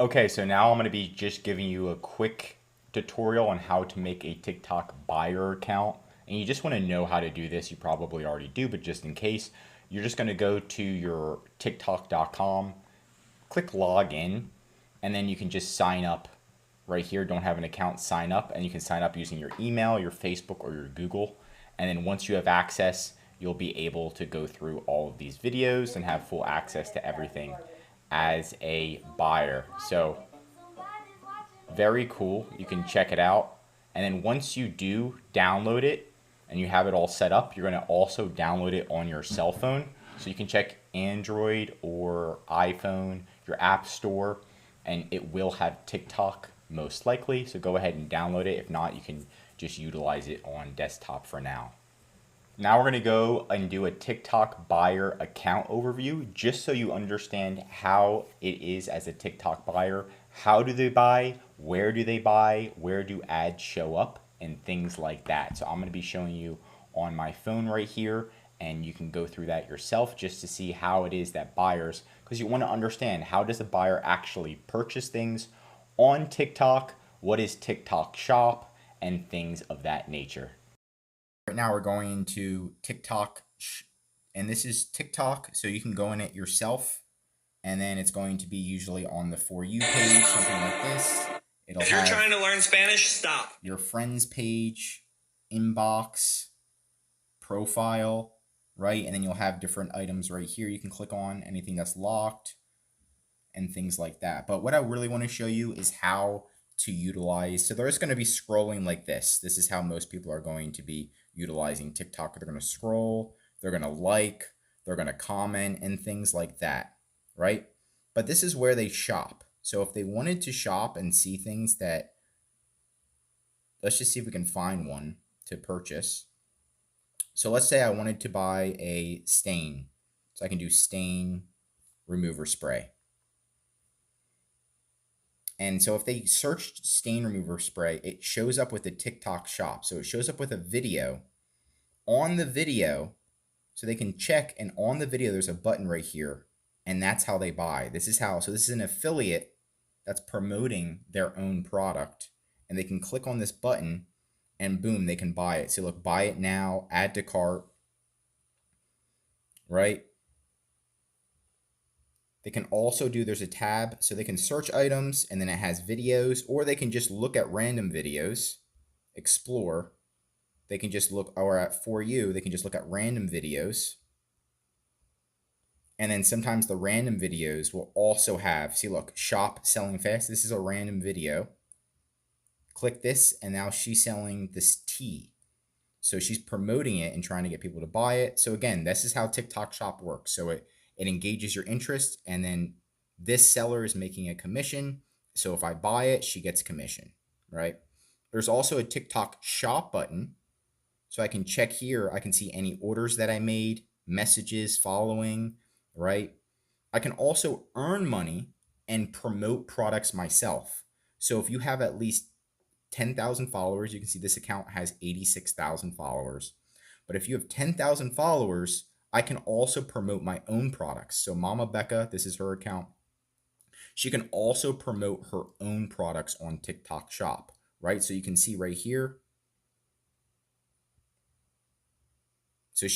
Okay, so now I'm going to be just giving you a quick tutorial on how to make a TikTok buyer account. And you just want to know how to do this. You probably already do, but just in case, you're just going to go to your TikTok.com, click login, and then you can just sign up right here. Don't have an account, sign up, and you can sign up using your email, your Facebook, or your Google. And then once you have access, you'll be able to go through all of these videos and have full access to everything as a buyer. So very cool. You can check it out. And then once you do download it and you have it all set up, you're going to also download it on your cell phone. So you can check Android or iPhone, your app store, and it will have TikTok most likely. So go ahead and download it. If not, you can just utilize it on desktop for now. Now we're going to go and do a TikTok buyer account overview just so you understand how it is as a TikTok buyer. How do they buy? Where do they buy? Where do ads show up? And things like that. So I'm going to be showing you on my phone right here, and you can go through that yourself just to see how it is that buyers, because you want to understand, how does a buyer actually purchase things on TikTok? What is TikTok Shop? And things of that nature. Right now we're going into TikTok, and this is TikTok, so you can go in it yourself, and then it's going to be usually on the For You page, something like this. If you're trying to learn Spanish, stop. Your friends page, inbox, profile, right? And then you'll have different items right here you can click on, anything that's locked, and things like that. But what I really want to show you is how to utilize. So there's going to be scrolling like this. This is how most people are going to be utilizing TikTok. They're going to scroll, they're going to like, they're going to comment, and things like that, right? But this is where they shop. So if they wanted to shop and see things that, let's just see if we can find one to purchase. So let's say I wanted to buy a stain. So I can do stain remover spray. And so if they searched stain remover spray, it shows up with the TikTok shop. So it shows up with a video. On the video, so they can check, and on the video there's a button right here, and that's how they buy. This is how, so this is an affiliate that's promoting their own product, and they can click on this button and boom, they can buy it. So look, buy it now, add to cart, right? They can also do, there's a tab, so they can search items, and then it has videos, or they can just look at random videos, explore. They can just look, or at For You, they can just look at random videos. And then sometimes the random videos will also have, see, look, shop selling fast. This is a random video. Click this, and now she's selling this tea. So she's promoting it and trying to get people to buy it. So again, this is how TikTok Shop works. So it engages your interest, and then this seller is making a commission. So if I buy it, she gets commission, right? There's also a TikTok Shop button. So I can check here. I can see any orders that I made, messages following, right? I can also earn money and promote products myself. So if you have at least 10,000 followers, you can see this account has 86,000 followers. But if you have 10,000 followers, I can also promote my own products. So Mama Becca, this is her account. She can also promote her own products on TikTok Shop, right? So you can see right here. So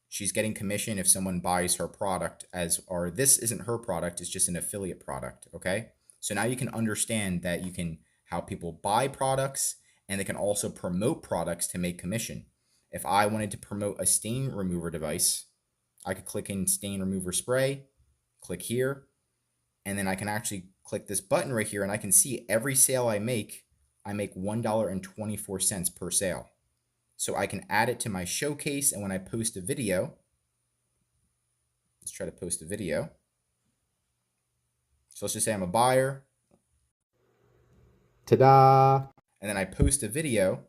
she's getting commission if someone buys her product or this isn't her product, it's just an affiliate product, okay? So now you can understand that how people buy products, and they can also promote products to make commission. If I wanted to promote a stain remover device, I could click in stain remover spray, click here, and then I can actually click this button right here, and I can see every sale I make $1.24 per sale. So I can add it to my showcase, and when I post a video, let's try to post a video. So let's just say I'm a buyer. Ta-da! And then I post a video.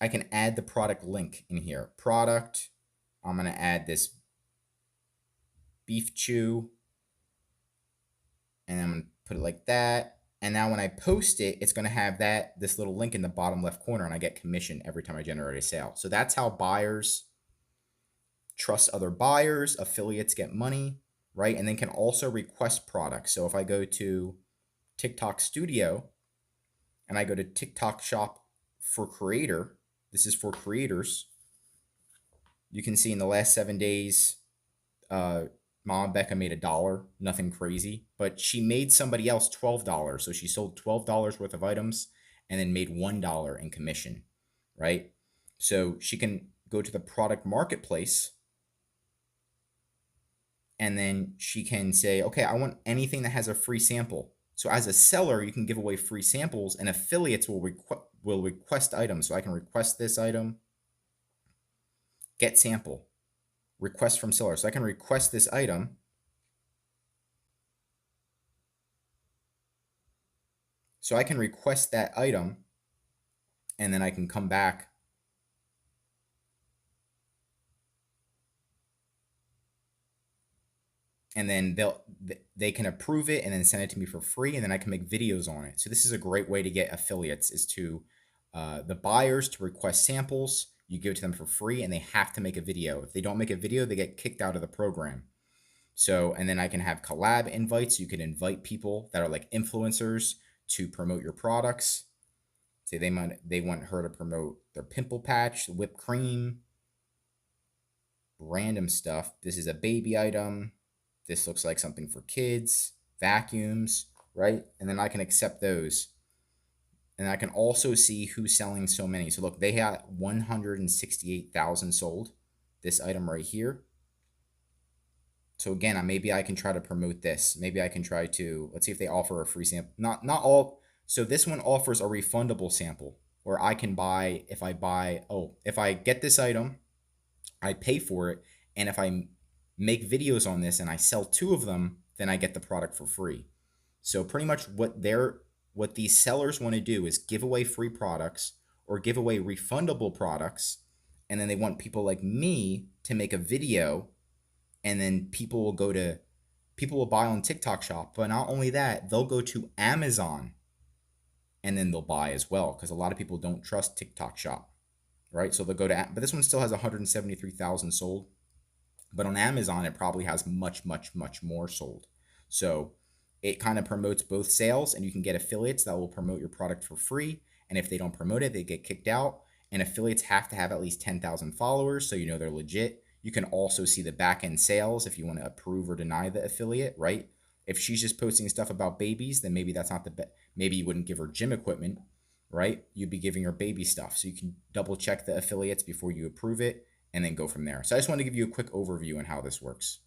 I can add the product link in here. Product, I'm going to add this beef chew, and I'm going to put it like that. And now when I post it, it's going to have this little link in the bottom left corner, and I get commission every time I generate a sale. So that's how buyers trust other buyers, affiliates get money, right? And then can also request products. So if I go to TikTok Studio and I go to TikTok Shop for Creator, this is for creators. You can see in the last 7 days, Mama Becca made $1, nothing crazy, but she made somebody else $12. So she sold $12 worth of items and then made $1 in commission, right? So she can go to the product marketplace and then she can say, okay, I want anything that has a free sample. So as a seller, you can give away free samples, and affiliates will request items. So I can request this item, get sample, request from seller. So I can request this item. So I can request that item, and then I can come back and then they can approve it and then send it to me for free, and then I can make videos on it. So this is a great way to get affiliates, is to the buyers to request samples. You give it to them for free, and they have to make a video. If they don't make a video, they get kicked out of the program. So, and then I can have collab invites. You can invite people that are like influencers to promote your products. Say they want her to promote their pimple patch, whipped cream, random stuff. This is a baby item. This looks like something for kids, vacuums, right? And then I can accept those. And I can also see who's selling so many. So look, they had 168,000 sold, this item right here. So again, maybe I can try to promote this. Maybe I can try to, let's see if they offer a free sample. Not all. So this one offers a refundable sample where I can buy, if I get this item, I pay for it. And if I make videos on this and I sell 2 of them, then I get the product for free. So pretty much what these sellers want to do is give away free products or give away refundable products, and then they want people like me to make a video, and then people will buy on TikTok Shop. But not only that, they'll go to Amazon and then they'll buy as well, because a lot of people don't trust TikTok Shop, right? So they'll go to, but this one still has 173,000 sold. But on Amazon, it probably has much, much, much more sold. So it kind of promotes both sales, and you can get affiliates that will promote your product for free. And if they don't promote it, they get kicked out. And affiliates have to have at least 10,000 followers, so you know they're legit. You can also see the back end sales if you want to approve or deny the affiliate, right? If she's just posting stuff about babies, then maybe that's not the best. Maybe you wouldn't give her gym equipment, right? You'd be giving her baby stuff. So you can double check the affiliates before you approve it, and then go from there. So I just want to give you a quick overview on how this works.